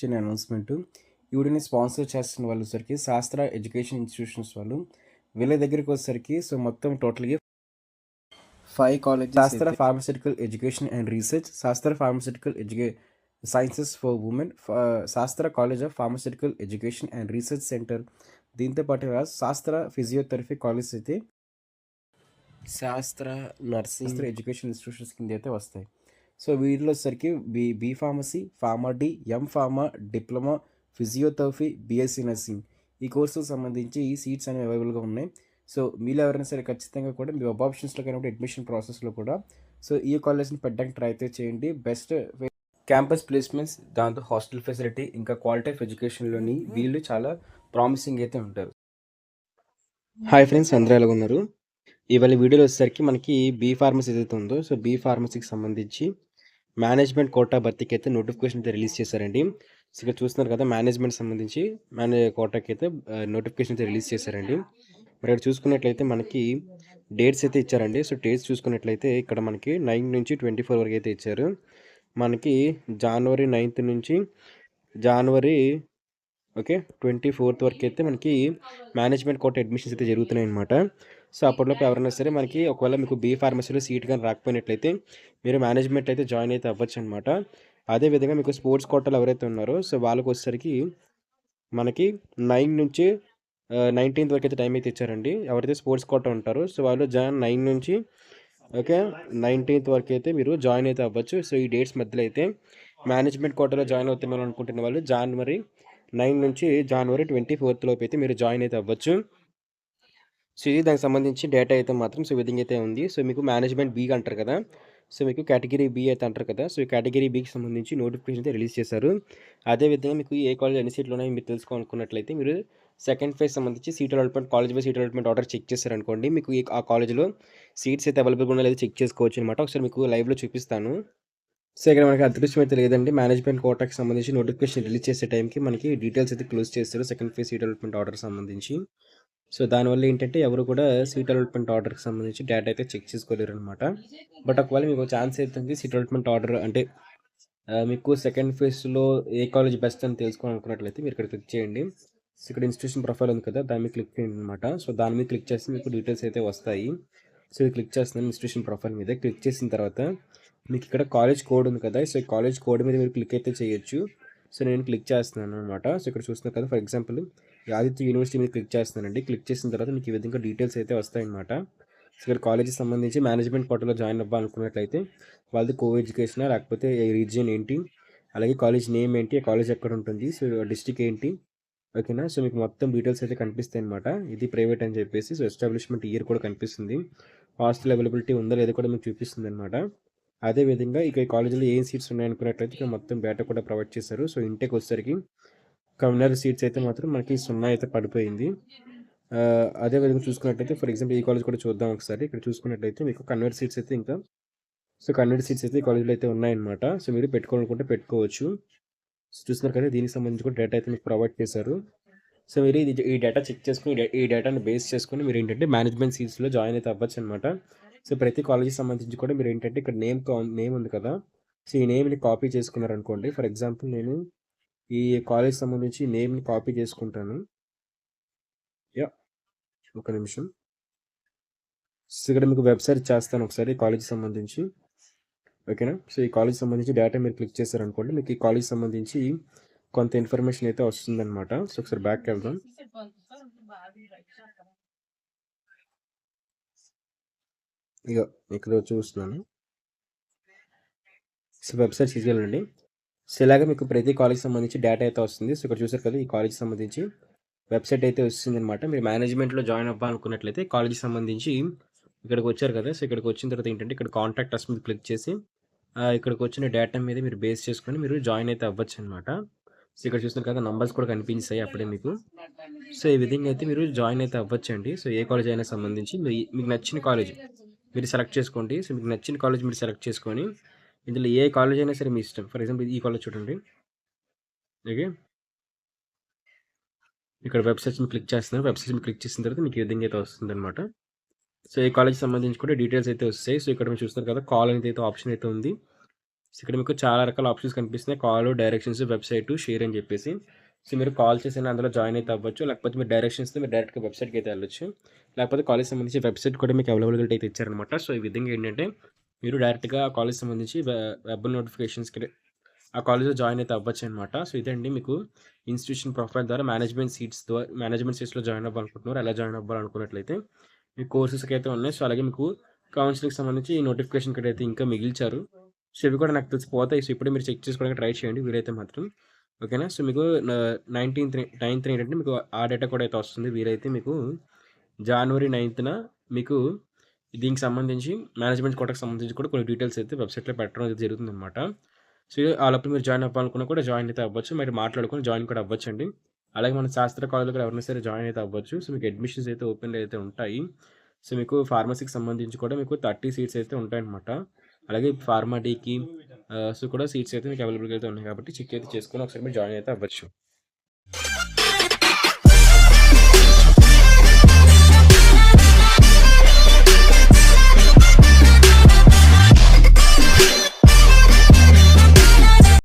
చిన్న అనౌన్స్మెంట్. ఈ వీడియోని స్పాన్సర్ చేస్తున్న వాళ్ళు వచ్చేసరికి శాస్త్ర ఎడ్యుకేషన్ ఇన్స్టిట్యూషన్స్ వాళ్ళు. వీళ్ళ దగ్గరికి వచ్చేసరికి మొత్తం టోటల్గా 5 కాలేజెస్ శాస్త్ర ఫార్మస్యూటికల్ ఎడ్యుకేషన్ అండ్ రీసెర్చ్, శాస్త్ర ఫార్మస్యూటికల్ సైన్సెస్ ఫర్ ఉమెన్, శాస్త్ర college of pharmaceutical education and research centre, దీంతో పాటుగా శాస్త్ర ఫిజియోథెరపీ కాలేజ్ అయితే శాస్త్ర నర్సింగ్ ఎడ్యుకేషన్ ఇన్స్టిట్యూషన్స్ కింద అయితే వస్తాయి. సో వీటిలో వచ్చేసరికి B pharmacy, pharma D, M pharma, diploma, physiotherapy, BSc nursing ఈ కోర్సులకు సంబంధించి ఈ సీట్స్ అనేవి అవైలబుల్గా ఉన్నాయి. సో మీరు ఎవరైనా సరే ఖచ్చితంగా కూడా మీ వెబ్ ఆప్షన్స్లో కానీ అడ్మిషన్ ప్రాసెస్లో కూడా సో ఈ కాలేజ్ని పెట్టడానికి ట్రై అయితే చేయండి. బెస్ట్ క్యాంపస్ ప్లేస్మెంట్స్, దాంతో హాస్టల్ ఫెసిలిటీ, ఇంకా క్వాలిటీ ఆఫ్ ఎడ్యుకేషన్లోని వీళ్ళు చాలా ప్రామిసింగ్ అయితే ఉంటారు. హాయ్ ఫ్రెండ్స్, అందరూ ఎలా ఉన్నారు? ఇవాళ వీడియోలో వచ్చేసరికి మనకి బీ ఫార్మసీ ఏదైతే ఉందో సో బీ ఫార్మసీకి సంబంధించి మేనేజ్మెంట్ కోటా భర్తీకి అయితే నోటిఫికేషన్ అయితే రిలీజ్ చేశారండి. సో ఇక్కడ చూస్తున్నారు కదా, మేనేజ్మెంట్ సంబంధించి కోటాకి అయితే నోటిఫికేషన్ అయితే రిలీజ్ చేశారండి. మరి ఇక్కడ చూసుకున్నట్లయితే మనకి డేట్స్ అయితే ఇచ్చారండి. సో డేట్స్ చూసుకున్నట్లయితే ఇక్కడ మనకి 9 నుంచి 24 వరకు అయితే ఇచ్చారు. మనకి జనవరి 9 నుంచి జనవరి 24 వరకు అయితే మనకి మేనేజ్మెంట్ కోటా అడ్మిషన్స్ అయితే జరుగుతున్నాయి అనమాట. సో అప్పటిలోపు ఎవరైనా సరే మనకి ఒకవేళ మీకు బీ ఫార్మసీలో సీట్ కానీ రాకపోయినట్లయితే మీరు మేనేజ్మెంట్ అయితే జాయిన్ అయితే అవ్వచ్చు అనమాట. అదేవిధంగా మీకు స్పోర్ట్స్ కోటాలు ఎవరైతే ఉన్నారో సో వాళ్ళకి వచ్చేసరికి మనకి 9 నుంచి 19th వరకు అయితే టైం అయితే ఇచ్చారండి. ఎవరైతే స్పోర్ట్స్ కోటా ఉంటారో సో వాళ్ళు 9 నుంచి 19th వరకు అయితే మీరు జాయిన్ అయితే అవ్వచ్చు. సో ఈ డేట్స్ మధ్యలో అయితే మేనేజ్మెంట్ కోటాలో జాయిన్ అవుతామని అనుకుంటున్న వాళ్ళు జనవరి 9 నుంచి జనవరి 24th లోపు అయితే మీరు జాయిన్ అయితే అవ్వచ్చు. సో ఇది దానికి సంబంధించి డేటా అయితే మాత్రం సో విధంగా అయితే ఉంది. సో మీకు మేనేజ్మెంట్ బీ అంటారు కదా, సో మీకు కేటగిరీ బీ అయితే అంటారు కదా, సో ఈ కేటగిరీ బీకి సంబంధించి నోటిఫికేషన్ అయితే రిలీజ్ చేశారు. అదేవిధంగా మీకు ఏ కాలేజ్ ఎన్ని సీట్లు ఉన్నాయో మీరు తెలుసుకోవాలనుకున్నట్లయితే మీరు సెకండ్ ఫేజ్ సంబంధించి seat allotment, college wise seat allotment order check చేశారనుకోండి, మీకు ఆ కాలేజ్లో సీట్స్ అయితే అవైలబుల్గా ఉన్నాయో చెక్ చేసుకోవచ్చు అనమాట. ఒకసారి మీకు లైవ్లో చూపిస్తాను. సో ఇక్కడ మనకి అదృష్టం అయితే లేదండి, మేనేజ్మెంట్ కోటాకి సంబంధించి నోటిఫికేషన్ రిలీజ్ చేసే టైంకి మనకి డీటెయిల్స్ అయితే క్లోజ్ చేస్తారు second phase seat allotment order సంబంధించి. సో దానివల్ల ఏంటంటే ఎవరు కూడా సీట్ అలాట్మెంట్ ఆర్డర్కి సంబంధించి డేటా అయితే చెక్ చేసుకోలేరు అనమాట. బట్ ఒకవేళ మీకు ఛాన్స్ అవుతుంది సీట్ అలాట్మెంట్ ఆర్డర్ అంటే మీకు సెకండ్ ఫేజ్లో ఏ కాలేజ్ బెస్ట్ అని తెలుసుకోవాలనుకున్నట్లయితే మీరు ఇక్కడ క్లిక్ చేయండి. సో ఇక్కడ ఇన్స్టిట్యూషన్ ప్రొఫైల్ ఉంది కదా, దాని మీద క్లిక్ చేయండి అనమాట. సో దాని మీద క్లిక్ చేస్తే మీకు డీటెయిల్స్ అయితే వస్తాయి. సో ఇది క్లిక్ చేస్తున్నాను ఇన్స్టిట్యూషన్ ప్రొఫైల్ మీద. క్లిక్ చేసిన తర్వాత మీకు ఇక్కడ కాలేజ్ కోడ్ ఉంది కదా, సో ఈ కాలేజ్ కోడ్ మీద మీరు క్లిక్ అయితే చేయొచ్చు. సో నేను క్లిక్ చేస్తున్నాను అనమాట. సో ఇక్కడ చూస్తున్నారు కదా, ఫర్ ఎగ్జాంపుల్ ఆదిత్య యూనివర్సిటీ మీద క్లిక్ చేస్తున్నానండి. క్లిక్ చేసిన తర్వాత మీకు ఈ విధంగా డీటెయిల్స్ అయితే వస్తాయన్నమాట. సో ఇక్కడ కాలేజీకి సంబంధించి మేనేజ్మెంట్ కోటాలో జాయిన్ అవ్వాలనుకున్నట్లయితే వాళ్ళది కో ఎడ్యుకేషనా, లేకపోతే రీజియన్ ఏంటి, అలాగే కాలేజ్ నేమ్ ఏంటి, కాలేజ్ ఎక్కడ ఉంటుంది, సో డిస్ట్రిక్ట్ ఏంటి, ఓకేనా. సో మీకు మొత్తం డీటెయిల్స్ అయితే కనిపిస్తాయి అనమాట. ఇది ప్రైవేట్ అని చెప్పేసి సో ఎస్టాబ్లిష్మెంట్ ఇయర్ కూడా కనిపిస్తుంది. హాస్టల్ అవైలబిలిటీ ఉందా లేదా కూడా మీకు చూపిస్తుంది అనమాట. అదేవిధంగా ఇక ఈ కాలేజీలో ఏం సీట్స్ ఉన్నాయనుకున్నట్లయితే ఇక్కడ మొత్తం డేటా కూడా ప్రొవైడ్ చేశారు. సో ఇంటేకి వచ్చేసరికి కమ్యూనల్ సీట్స్ అయితే మాత్రం మనకి 0 అయితే పడిపోయింది. అదేవిధంగా చూసుకున్నట్లయితే ఫర్ ఎగ్జాంపుల్ ఈ కాలేజ్ కూడా చూద్దాం ఒకసారి. ఇక్కడ చూసుకున్నట్లయితే మీకు కన్వర్ట్ సీట్స్ అయితే ఇంకా కన్వర్ట్ సీట్స్ అయితే ఈ కాలేజ్లో అయితే ఉన్నాయన్నమాట. సో మీరు పెట్టుకోవాలనుకుంటే పెట్టుకోవచ్చు. సో చూస్తున్నారు కదా, దీనికి సంబంధించి కూడా డేటా అయితే మీకు ప్రొవైడ్ చేశారు. సో మీరు ఈ డేటా చెక్ చేసుకుని ఈ డేటాను బేస్ చేసుకుని మీరు ఏంటంటే మేనేజ్మెంట్ సీట్స్లో జాయిన్ అయితే అవ్వచ్చు అనమాట. సో ప్రతి కాలేజీకి సంబంధించి కూడా మీరు ఏంటంటే ఇక్కడ నేమ్ ఉంది కదా, సో ఈ నేమ్ని కాపీ చేసుకున్నారనుకోండి. ఫర్ ఎగ్జాంపుల్ నేను ఈ కాలేజ్ సంబంధించి నేమ్ని కాపీ చేసుకుంటాను. ఒక నిమిషం. సో ఇక్కడ మీకు వెబ్సైట్ చేస్తాను ఒకసారి కాలేజ్ సంబంధించి, ఓకేనా. సో ఈ కాలేజ్ సంబంధించి డేటా మీరు క్లిక్ చేశారనుకోండి, మీకు ఈ కాలేజ్ సంబంధించి కొంత ఇన్ఫర్మేషన్ అయితే వస్తుందన్నమాట. సో ఒకసారి బ్యాక్ వెళ్దాం. ఇక ఇక్కడ చూస్తున్నాను. సో వెబ్సైట్ తీసుకెళ్ళండి. సో ఇలాగ మీకు ప్రతి కాలేజ్ సంబంధించి డేటా అయితే వస్తుంది. సో ఇక్కడ చూసారు కదా, ఈ కాలేజ్ సంబంధించి వెబ్సైట్ అయితే వస్తుంది అనమాట. మీరు మేనేజ్మెంట్లో జాయిన్ అవ్వాలనుకున్నట్లయితే కాలేజ్ సంబంధించి ఇక్కడికి వచ్చారు కదా, సో ఇక్కడికి వచ్చిన తర్వాత ఏంటంటే ఇక్కడ కాంటాక్ట్ అస్ మీద క్లిక్ చేసి ఇక్కడికి వచ్చిన డేటా మీద మీరు బేస్ చేసుకొని మీరు జాయిన్ అయితే అవ్వచ్చు అనమాట. సో ఇక్కడ చూస్తున్నారు కదా, నంబర్స్ కూడా కనిపించాయి అప్పుడే మీకు. సో ఈ విధంగా అయితే మీరు జాయిన్ అయితే అవ్వచ్చండి. సో ఏ కాలేజ్ అయినా సంబంధించి మీకు నచ్చిన కాలేజ్ మీరు సెలెక్ట్ చేసుకోండి. సో మీకు నచ్చిన కాలేజ్ మీరు సెలెక్ట్ చేసుకొని ఇందులో ఏ కాలేజ్ అయినా సరే మీ ఇష్టం. ఫర్ ఎగ్జాంపుల్ ఈ కాలేజ్ చూడండి, ఓకే. ఇక్కడ వెబ్సైట్స్ క్లిక్ చేస్తున్నారు. వెబ్సైట్స్ క్లిక్ చేసిన తర్వాత మీకు ఈ విధంగా అయితే వస్తుంది అనమాట. సో ఈ కాలేజ్ సంబంధించి కూడా డీటెయిల్స్ అయితే వస్తాయి. సో ఇక్కడ మీరు చూస్తారు కదా, కాల్ అనేది అయితే ఆప్షన్ అయితే ఉంది. సో, ఇక్కడ మీకు చాలా రకాల ఆప్షన్స్ కనిపిస్తున్నాయి. కాలు, డైరెక్షన్స్, వెబ్‌సైటు, షేర్ అని చెప్పేసి. సో, మీరు కాల్ చేసైనా అందులో జాయిన్ అయితే అవ్వచ్చు. లేకపోతే మీరు డైరెక్షన్స్‌తో మీరు డైరెక్ట్‌గా వెబ్‌సైట్‌కి అయితే ఎళ్ళొచ్చు. లేకపోతే కాలేజ్‌కి సంబంధించి వెబ్‌సైట్ కూడా మీకు అవైలబిలిటీ అయితే ఇచ్చారనమాట. సో, ఈ విధంగా ఏంటంటే మీరు డైరెక్ట్‌గా కాలేజ్‌కి సంబంధించి వెబ్ నోటిఫికేషన్స్‌కి ఆ కాలేజ్‌లో జాయిన్ అయితే అవ్వచ్చనమాట. సో, ఇదండి మీకు ఇన్‌స్టిట్యూషన్ ప్రొఫైల్ ద్వారా మేనేజ్మెంట్ సీట్స్‌లో జాయిన్ అవ్వాలనుకుంటున్నారు. ఎలా జాయిన్ అవ్వాలనుకున్నట్లయితే మీ కోర్సెస్‌కైతే ఉన్నాయి. సో, అలాగే మీకు కౌన్సెలింగ్‌కి సంబంధించి ఈ నోటిఫికేషన్ అయితే ఇంకా మిగిల్చారు. సో, ఇవి కూడా నాకు తెలిసి పోతాయి. సో, ఇప్పుడే మీరు చెక్ చేసుకోవడానికి ట్రై చేయండి వీలైతే మాత్రం. ఓకేనా? సో, మీకు 9థ్ ఏంటంటే మీకు ఆ డేటా కూడా అయితే వస్తుంది. వీలైతే మీకు జనవరి 9థ్‌న మీకు దీనికి సంబంధించి మేనేజ్మెంట్ కోటాకి సంబంధించి కూడా కొన్ని డీటెయిల్స్ అయితే వెబ్‌సైట్‌లో పెట్టడం అయితే జరుగుతుందనమాట. సో, ఆలోపు మీరు జాయిన్ అవ్వాలనుకున్నా కూడా జాయిన్ అయితే అవ్వచ్చు. మీరు మాట్లాడుకొని జాయిన్ కూడా అవ్వచ్చండి. అలాగే మన శాస్త్ర కాలేజ్‌లో కూడా ఎవరైనా సరే జాయిన్ అయితే అవ్వచ్చు. సో, మీకు అడ్మిషన్స్ అయితే ఓపెన్‌లో అయితే ఉంటాయి. సో, మీకు ఫార్మసీకి సంబంధించి కూడా మీకు 30 సీట్స్ అయితే ఉంటాయన్నమాట. అలాగే ఫార్మా డీకి సో, కూడా సీట్స్ అయితే మీకు అవైలబుల్‌గా అయితే ఉన్నాయి కాబట్టి చెక్ అయితే చేసుకొని ఒకసారి మీరు జాయిన్ అయితే అవ్వచ్చు.